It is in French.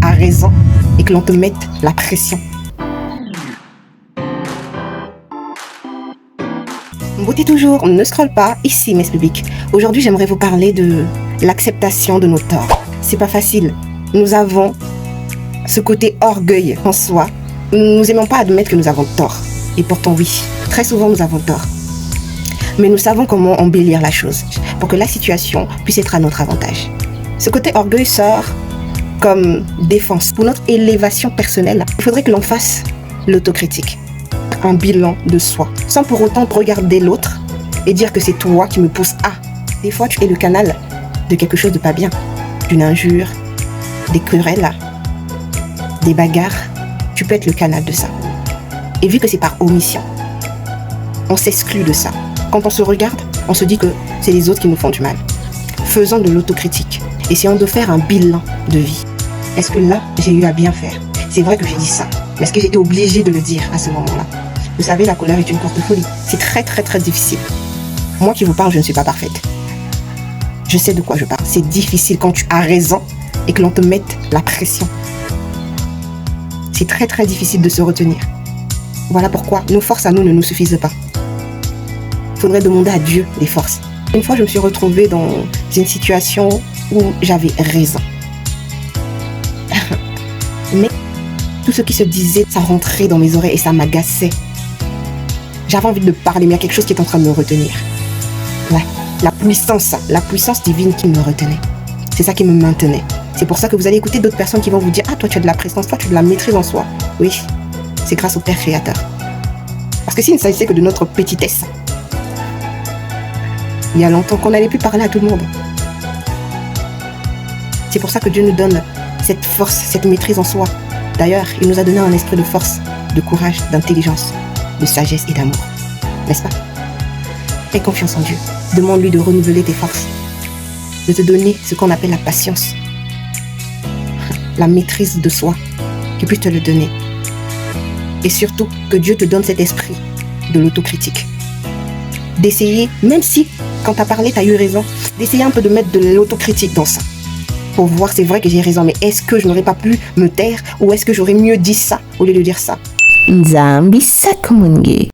as raison et que l'on te mette la pression. Beauté toujours, ne scrolle pas, ici Mess Public. Aujourd'hui j'aimerais vous parler de l'acceptation de nos torts. C'est pas facile. Nous avons ce côté orgueil en soi. Nous n'aimons pas admettre que nous avons tort. Et pourtant oui, très souvent nous avons tort. Mais nous savons comment embellir la chose pour que la situation puisse être à notre avantage. Ce côté orgueil sort comme défense. Pour notre élévation personnelle, il faudrait que l'on fasse l'autocritique. Un bilan de soi, sans pour autant regarder l'autre et dire que c'est toi qui me pousse à. Des fois, tu es le canal de quelque chose de pas bien, d'une injure, des querelles, des bagarres. Tu peux être le canal de ça. Et vu que c'est par omission, on s'exclut de ça. Quand on se regarde, on se dit que c'est les autres qui nous font du mal. Faisons de l'autocritique. Essayons de faire un bilan de vie. Est-ce que là, j'ai eu à bien faire? C'est vrai que j'ai dit ça. Mais est-ce que j'étais obligée de le dire à ce moment-là? Vous savez, la colère est une cause de folie. C'est très très très difficile. Moi qui vous parle, je ne suis pas parfaite. Je sais de quoi je parle. C'est difficile quand tu as raison et que l'on te mette la pression. C'est très très difficile de se retenir. Voilà pourquoi nos forces à nous ne nous suffisent pas. Il faudrait demander à Dieu des forces. Une fois, je me suis retrouvée dans une situation où j'avais raison. Mais tout ce qui se disait, ça rentrait dans mes oreilles et ça m'agaçait. J'avais envie de parler, mais il y a quelque chose qui est en train de me retenir. Ouais, la puissance divine qui me retenait. C'est ça qui me maintenait. C'est pour ça que vous allez écouter d'autres personnes qui vont vous dire « Ah, toi, tu as de la présence, toi, tu as de la maîtrise en soi. » Oui, c'est grâce au Père Créateur. Parce que s'il ne s'agissait que de notre petitesse, il y a longtemps qu'on n'allait plus parler à tout le monde. C'est pour ça que Dieu nous donne cette force, cette maîtrise en soi. D'ailleurs, il nous a donné un esprit de force, de courage, d'intelligence, de sagesse et d'amour. N'est-ce pas? Aie confiance en Dieu. Demande-lui de renouveler tes forces, de te donner ce qu'on appelle la patience, la maîtrise de soi, qu'il puisse te le donner. Et surtout, que Dieu te donne cet esprit de l'autocritique. D'essayer, même si, quand tu as parlé, tu as eu raison, d'essayer un peu de mettre de l'autocritique dans ça. Pour voir, c'est vrai que j'ai raison, mais est-ce que je n'aurais pas pu me taire ou est-ce que j'aurais mieux dit ça au lieu de dire ça? Nzambi Sakumungi.